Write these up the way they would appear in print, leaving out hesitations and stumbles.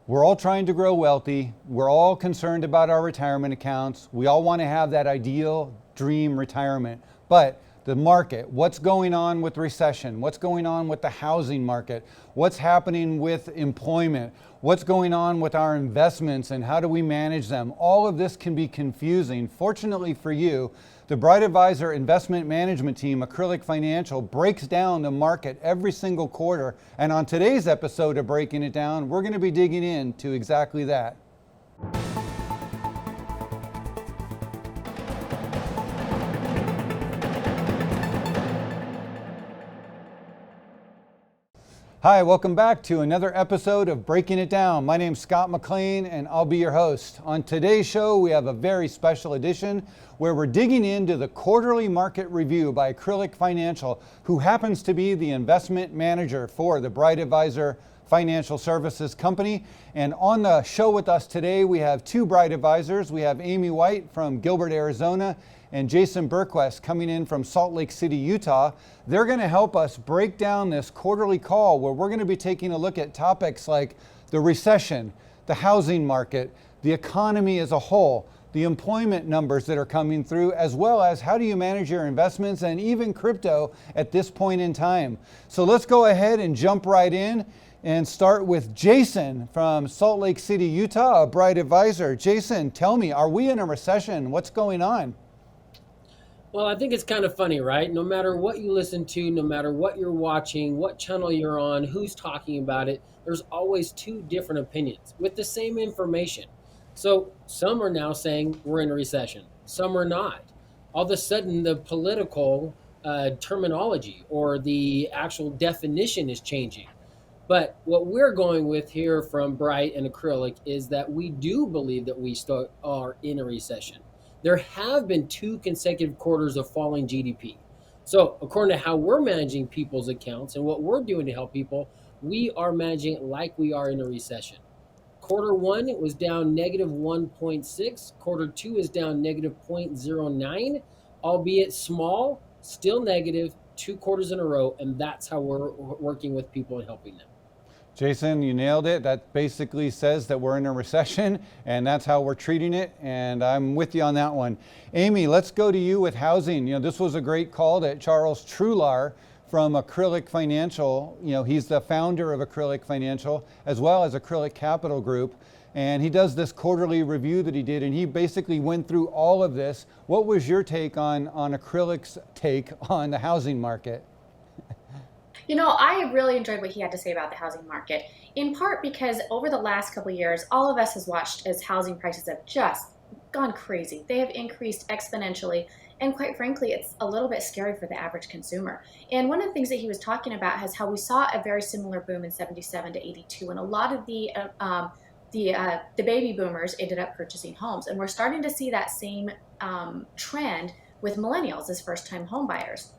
We're all trying to grow wealthy. We're all concerned about our retirement accounts. We all want to have that ideal dream retirement. But the market, what's going on with recession? What's going on with the housing market? What's happening with employment? What's going on with our investments and how do we manage them? All of this can be confusing. Fortunately for you, the Bright Advisor investment management team, Acrylic Financial, breaks down the market every single quarter. And on today's episode of Breaking It Down, we're going to be digging into exactly that. Hi, welcome back to another episode of Breaking It Down. My name's Scott McLean and I'll be your host. On today's show, we have a very special edition where we're digging into the quarterly market review by Acrylic Financial, who happens to be the investment manager for the Bright Advisor Financial Services Company. And on the show with us today, we have two Bright Advisors. We have Amy White from Gilbert, Arizona, and Jason Berquist coming in from Salt Lake City, Utah. They're going to help us break down this quarterly call where we're going to be taking a look at topics like the recession, the housing market, the economy as a whole, the employment numbers that are coming through, as well as how do you manage your investments and even crypto at this point in time. So let's go ahead and jump right in and start with Jason from Salt Lake City, Utah, a Bright Advisor. Jason, tell me, are we in a recession? What's going on? Well, I think it's kind of funny, right? No matter what you listen to, no matter what you're watching, what channel you're on, who's talking about it, there's always two different opinions with the same information. So some are now saying we're in a recession. Some are not. All of a sudden, the political terminology or the actual definition is changing. But what we're going with here from Bright and Acrylic is that we do believe that we still are in a recession. There have been 2 consecutive quarters of falling GDP. So according to how we're managing people's accounts and what we're doing to help people, we are managing it like we are in a recession. Quarter 1, it was down negative 1.6. Quarter 2 is down negative 0.09, albeit small, still negative, 2 quarters in a row. And that's how we're working with people and helping them. Jason, you nailed it. That basically says that we're in a recession, and that's how we're treating it, and I'm with you on that one. Amy, let's go to you with housing. This was a great call to Charles Trular from Acrylic Financial. He's the founder of Acrylic Financial, as well as Acrylic Capital Group, and he does this quarterly review that he did, and he basically went through all of this. What was your take on Acrylic's take on the housing market? I really enjoyed what he had to say about the housing market, in part because over the last couple of years, all of us has watched as housing prices have just gone crazy. They have increased exponentially, and quite frankly, it's a little bit scary for the average consumer. And one of the things that he was talking about is how we saw a very similar boom in 77 to 82, and a lot of the baby boomers ended up purchasing homes, and we're starting to see that same trend with millennials as first-time home buyers.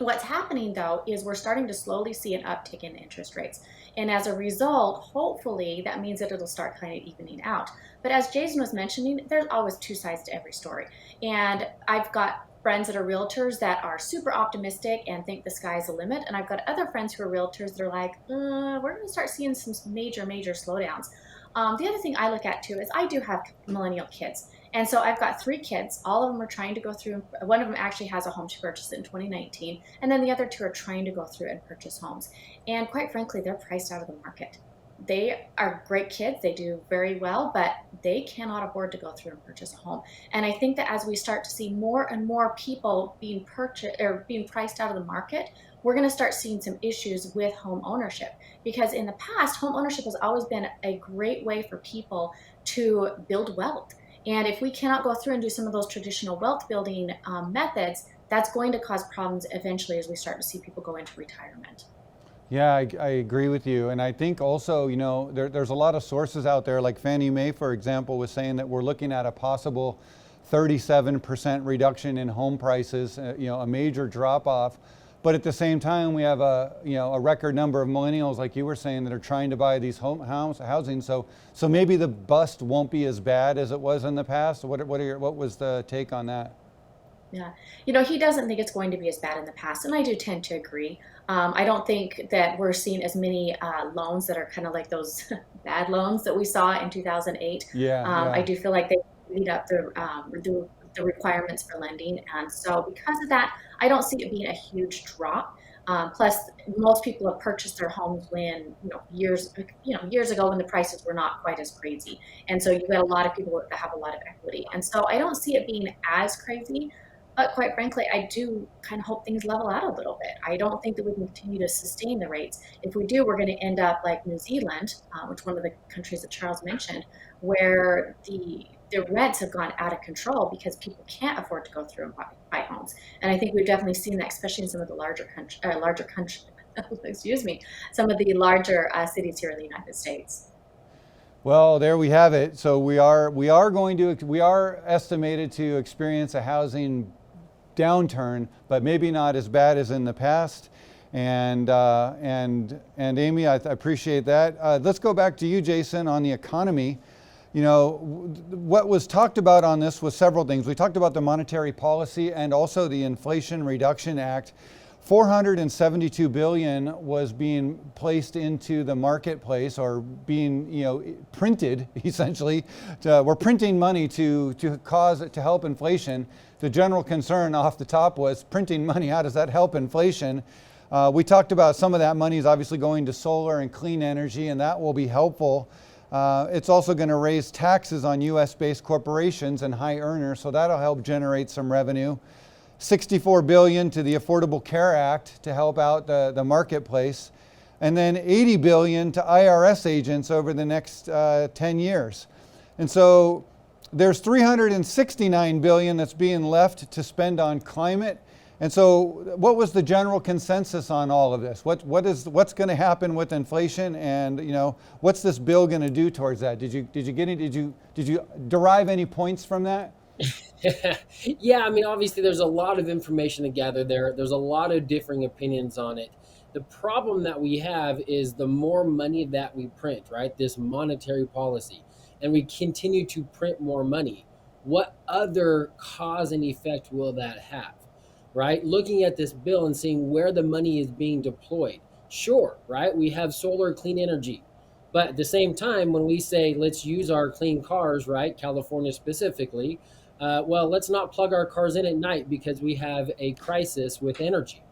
What's happening, though, is we're starting to slowly see an uptick in interest rates. And as a result, hopefully, that means that it'll start kind of evening out. But as Jason was mentioning, there's always 2 sides to every story. And I've got friends that are realtors that are super optimistic and think the sky's the limit. And I've got other friends who are realtors that are like, we're going to start seeing some major slowdowns. The other thing I look at, too, is I do have millennial kids. And so I've got 3 kids. All of them are trying to go through. One of them actually has a home she purchased in 2019. And then the other 2 are trying to go through and purchase homes. And quite frankly, they're priced out of the market. They are great kids. They do very well, but they cannot afford to go through and purchase a home. And I think that as we start to see more and more people being priced out of the market, we're going to start seeing some issues with home ownership. Because in the past, home ownership has always been a great way for people to build wealth. And if we cannot go through and do some of those traditional wealth building methods, that's going to cause problems eventually as we start to see people go into retirement. Yeah, I agree with you. And I think also, there's a lot of sources out there, like Fannie Mae, for example, was saying that we're looking at a possible 37% reduction in home prices, a major drop off. But at the same time, we have a record number of millennials, like you were saying, that are trying to buy these housing. So maybe the bust won't be as bad as it was in the past. What was the take on that? Yeah. He doesn't think it's going to be as bad in the past, and I do tend to agree. I don't think that we're seeing as many loans that are kind of like those bad loans that we saw in 2008. Yeah, I yeah. do feel like they meet up the requirements for lending. And so because of that, I don't see it being a huge drop. Plus, most people have purchased their homes when, years ago when the prices were not quite as crazy. And so you've got a lot of people that have a lot of equity. And so I don't see it being as crazy. But quite frankly, I do kind of hope things level out a little bit. I don't think that we can continue to sustain the rates. If we do, we're going to end up like New Zealand, which one of the countries that Charles mentioned, where the rents have gone out of control because people can't afford to go through and buy homes. And I think we've definitely seen that, especially in some of the larger country, excuse me, some of the larger cities here in the United States. Well, there we have it. So we are estimated to experience a housing downturn, but maybe not as bad as in the past. And Amy, I appreciate that. Let's go back to you, Jason, on the economy. What was talked about on this was several things. We talked about the monetary policy and also the Inflation Reduction Act. 472 billion was being placed into the marketplace, or being printed essentially. We're printing money to help inflation. The general concern off the top was printing money. How does that help inflation? We talked about some of that money is obviously going to solar and clean energy, and that will be helpful. It's also going to raise taxes on U.S.-based corporations and high earners, so that'll help generate some revenue. 64 billion to the Affordable Care Act to help out the marketplace, and then 80 billion to IRS agents over the next 10 years. And so there's 369 billion that's being left to spend on climate. And so what was the general consensus on all of this? What's going to happen with inflation, and what's this bill going to do towards that? Did you derive any points from that? Yeah, I mean, obviously there's a lot of information to gather there. There's a lot of differing opinions on it. The problem that we have is the more money that we print, right? This monetary policy, and we continue to print more money. What other cause and effect will that have, right? Looking at this bill and seeing where the money is being deployed. Sure, right? We have solar, clean energy. But at the same time, when we say let's use our clean cars, right? California specifically, well, let's not plug our cars in at night because we have a crisis with energy.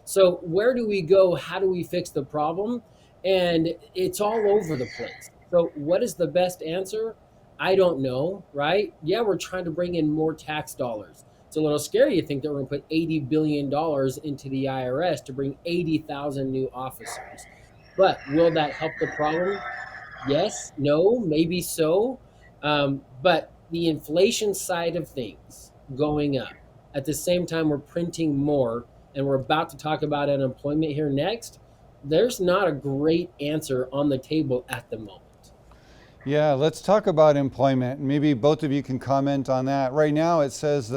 So where do we go? How do we fix the problem? And it's all over the place. So what is the best answer? I don't know, right? Yeah, we're trying to bring in more tax dollars. It's a little scary to think that we're going to put $80 billion into the IRS to bring 80,000 new officers. But will that help the problem? Yes, no, maybe so. But the inflation side of things going up, at the same time we're printing more, and we're about to talk about unemployment here next, there's not a great answer on the table at the moment. Yeah, let's talk about employment. Maybe both of you can comment on that. Right now it says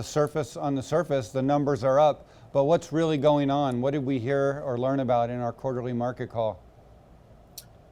on the surface, the numbers are up, but what's really going on? What did we hear or learn about in our quarterly market call?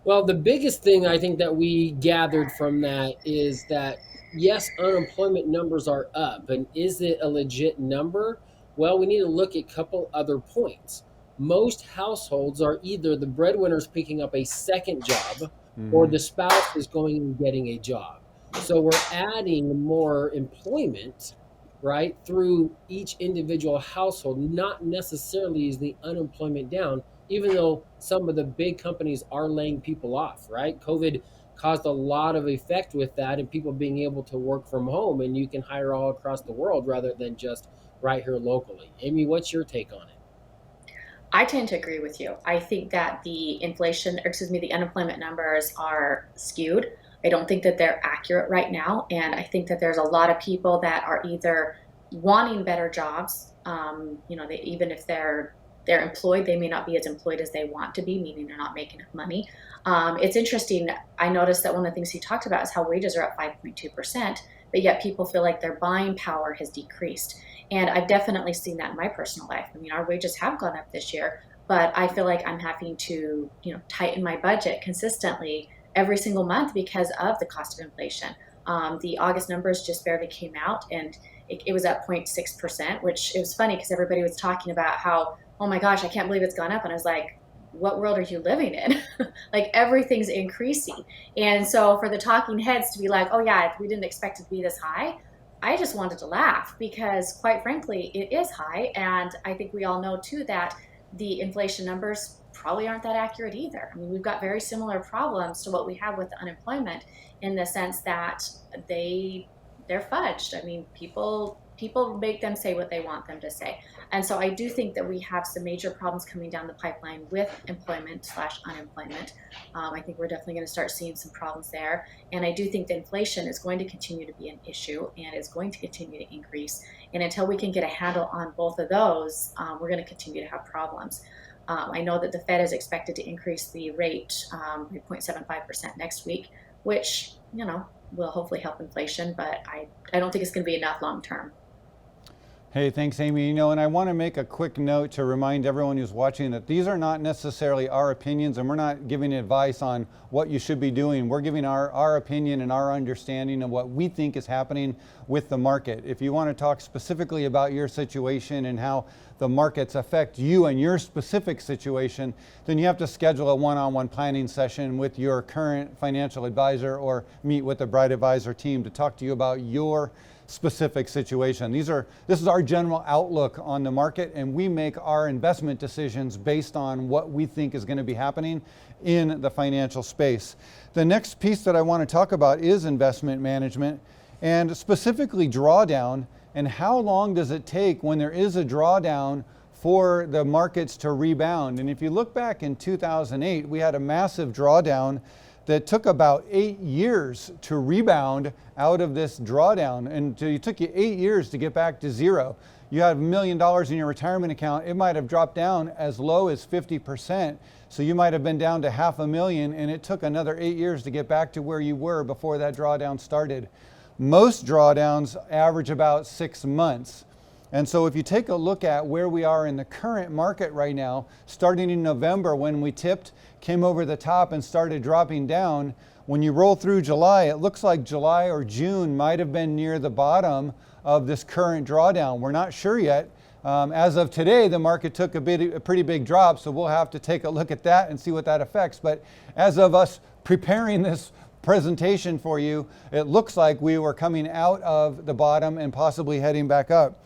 Well, the biggest thing I think that we gathered from that is that, yes, unemployment numbers are up, and is it a legit number? Well, we need to look at a couple other points. Most households are either the breadwinner's picking up a second job, or the spouse is going and getting a job. So we're adding more employment, right, through each individual household. Not necessarily is the unemployment down, even though some of the big companies are laying people off, right? COVID caused a lot of effect with that, and people being able to work from home, and you can hire all across the world rather than just right here locally. Amy, what's your take on it? I tend to agree with you. I think that the unemployment numbers are skewed. I don't think that they're accurate right now. And I think that there's a lot of people that are either wanting better jobs, even if they're employed, they may not be as employed as they want to be, meaning they're not making enough money. It's interesting. I noticed that one of the things he talked about is how wages are up 5.2%, but yet people feel like their buying power has decreased. And I've definitely seen that in my personal life. I mean, our wages have gone up this year, but I feel like I'm having to, tighten my budget consistently every single month because of the cost of inflation. The August numbers just barely came out, and it was up 0.6%, which it was funny because everybody was talking about how oh my gosh, I can't believe it's gone up. And I was like, what world are you living in? Like everything's increasing. And so for the talking heads to be like, oh yeah, we didn't expect it to be this high, I just wanted to laugh because quite frankly, it is high. And I think we all know too that the inflation numbers probably aren't that accurate either. I mean, we've got very similar problems to what we have with unemployment in the sense that they're fudged. I mean, people make them say what they want them to say. And so I do think that we have some major problems coming down the pipeline with employment/unemployment. I think we're definitely going to start seeing some problems there. And I do think that inflation is going to continue to be an issue and is going to continue to increase. And until we can get a handle on both of those, we're going to continue to have problems. I know that the Fed is expected to increase the rate by 0.75% next week, which, will hopefully help inflation, but I don't think it's going to be enough long term. Hey, thanks, Amy. And I want to make a quick note to remind everyone who's watching that these are not necessarily our opinions, and we're not giving advice on what you should be doing. We're giving our opinion and our understanding of what we think is happening with the market. If you want to talk specifically about your situation and how the markets affect you and your specific situation, then you have to schedule a one-on-one planning session with your current financial advisor or meet with the Bright Advisor team to talk to you about your specific situation. This is our general outlook on the market, and we make our investment decisions based on what we think is going to be happening in the financial space. The next piece that I want to talk about is investment management, and specifically drawdown, and how long does it take when there is a drawdown for the markets to rebound. And if you look back in 2008, we had a massive drawdown that took about 8 years to rebound out of this drawdown. And it took you 8 years to get back to zero. You have $1 million in your retirement account. It might have dropped down as low as 50%. So you might have been down to $500,000, and it took another 8 years to get back to where you were before that drawdown started. Most drawdowns average about 6 months. And so if you take a look at where we are in the current market right now, starting in November when we tipped, came over the top and started dropping down, when you roll through July, it looks like July or June might have been near the bottom of this current drawdown. We're not sure yet. As of today, the market took a pretty big drop, so we'll have to take a look at that and see what that affects. But as of us preparing this presentation for you, it looks like we were coming out of the bottom and possibly heading back up.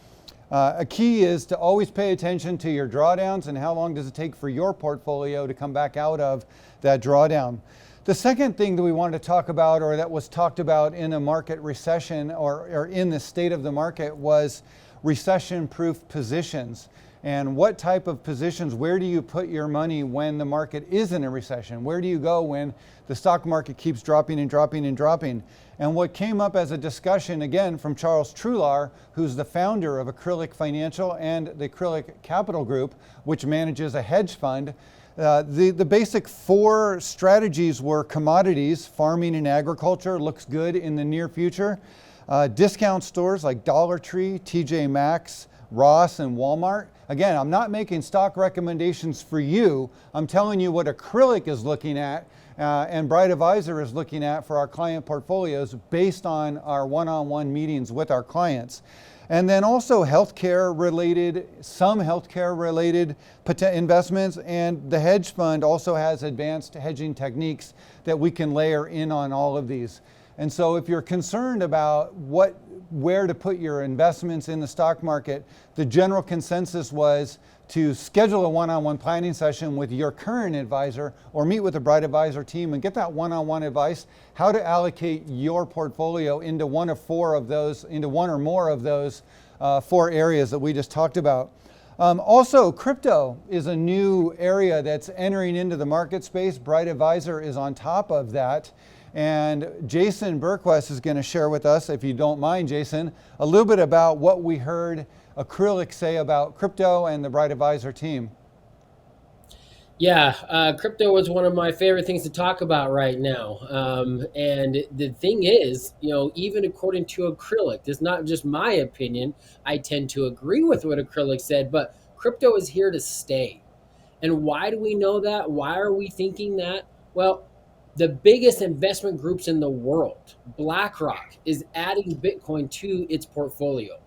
A key is to always pay attention to your drawdowns and how long does it take for your portfolio to come back out of that drawdown. The second thing that we wanted to talk about, or that was talked about in a market recession or in the state of the market, was recession-proof positions. And what type of positions, where do you put your money when the market is in a recession? Where do you go when the stock market keeps dropping and dropping and dropping? And what came up as a discussion, again, from Charles Trular, who's the founder of Acrylic Financial and the Acrylic Capital Group, which manages a hedge fund, the basic 4 strategies were commodities, farming and agriculture looks good in the near future. Discount stores like Dollar Tree, TJ Maxx, Ross, and Walmart. Again, I'm not making stock recommendations for you. I'm telling you what Acrylic is looking at and Bright Advisor is looking at for our client portfolios based on our one-on-one meetings with our clients. And then also some healthcare related investments, and the hedge fund also has advanced hedging techniques that we can layer in on all of these. And so if you're concerned about where to put your investments in the stock market, the general consensus was to schedule a one-on-one planning session with your current advisor or meet with the Bright Advisor team and get that one-on-one advice, how to allocate your portfolio into one or more of those 4 areas that we just talked about. Also, crypto is a new area that's entering into the market space. Bright Advisor is on top of that. And Jason Berquist is going to share with us, if you don't mind, Jason, a little bit about what we heard Acrylic say about crypto and the Bright Advisor team. Yeah, crypto was one of my favorite things to talk about right now. And the thing is, even according to Acrylic, this is not just my opinion. I tend to agree with what Acrylic said, but crypto is here to stay. And why do we know that? Why are we thinking that? Well, the biggest investment groups in the world, BlackRock, is adding Bitcoin to its portfolio.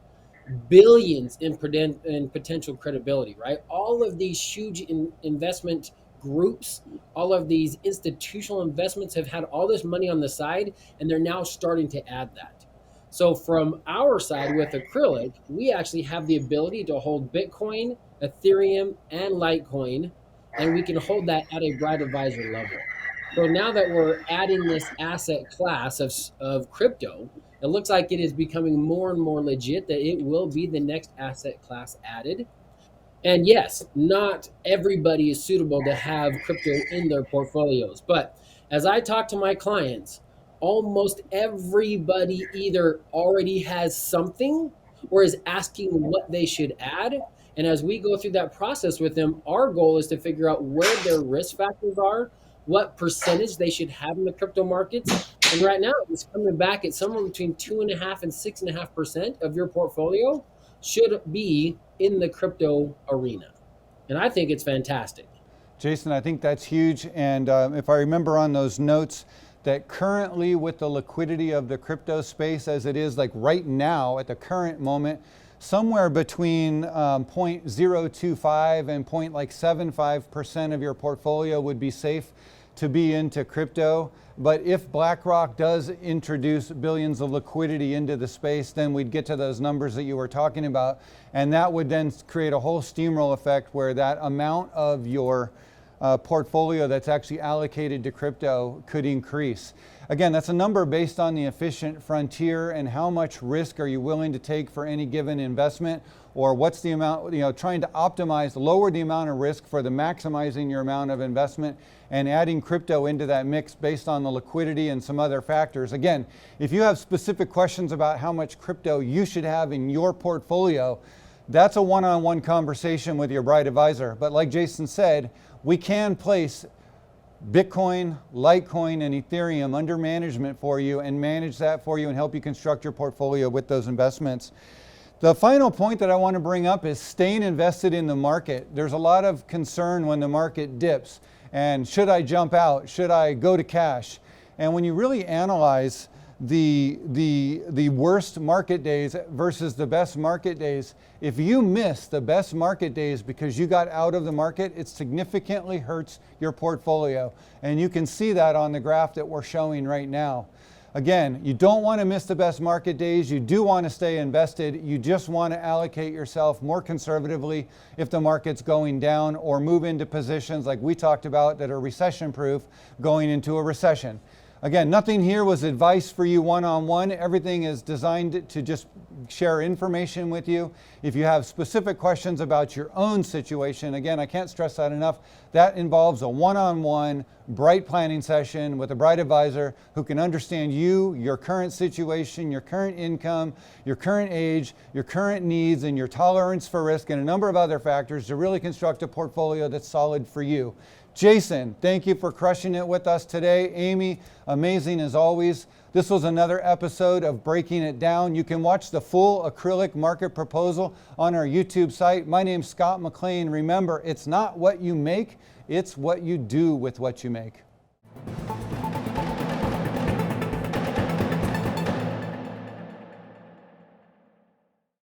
billions in potential credibility, right? All of these huge investment groups, all of these institutional investments have had all this money on the side, and they're now starting to add that. So from our side with Acrylic, we actually have the ability to hold Bitcoin, Ethereum, and Litecoin, and we can hold that at a Bright Advisor level. So now that we're adding this asset class of crypto, it looks like it is becoming more and more legit that it will be the next asset class added. And yes, not everybody is suitable to have crypto in their portfolios. But as I talk to my clients, almost everybody either already has something or is asking what they should add. And as we go through that process with them, our goal is to figure out where their risk factors are, what percentage they should have in the crypto markets. And right now, it's coming back at somewhere between 2.5% and 6.5% of your portfolio should be in the crypto arena. And I think it's fantastic. Jason, I think that's huge. And if I remember on those notes, that currently with the liquidity of the crypto space as it is like right now at the current moment, somewhere between 0.025 and 0.75% of your portfolio would be safe to be into crypto. But if BlackRock does introduce billions of liquidity into the space, then we'd get to those numbers that you were talking about. And that would then create a whole steamroll effect where that amount of your portfolio that's actually allocated to crypto could increase. Again, that's a number based on the efficient frontier and how much risk are you willing to take for any given investment, or what's the amount, trying to optimize, lower the amount of risk for the maximizing your amount of investment and adding crypto into that mix based on the liquidity and some other factors. Again, if you have specific questions about how much crypto you should have in your portfolio, that's a one-on-one conversation with your Bright Advisor. But like Jason said, we can place Bitcoin, Litecoin, and Ethereum under management for you and manage that for you and help you construct your portfolio with those investments. The final point that I want to bring up is staying invested in the market. There's a lot of concern when the market dips. And should I jump out? Should I go to cash? And when you really analyze the worst market days versus the best market days, if you miss the best market days because you got out of the market, it significantly hurts your portfolio. And you can see that on the graph that we're showing right now. Again, you don't want to miss the best market days. You do want to stay invested. You just want to allocate yourself more conservatively if the market's going down, or move into positions like we talked about that are recession proof going into a recession. Again, nothing here was advice for you one-on-one. Everything is designed to just share information with you. If you have specific questions about your own situation, again, I can't stress that enough, that involves a one-on-one Bright planning session with a Bright Advisor who can understand you, your current situation, your current income, your current age, your current needs, and your tolerance for risk, and a number of other factors to really construct a portfolio that's solid for you. Jason, thank you for crushing it with us today. Amy, amazing as always. This was another episode of Breaking It Down. You can watch the full Acrylic market proposal on our YouTube site. My name's Scott McLean. Remember, it's not what you make, it's what you do with what you make.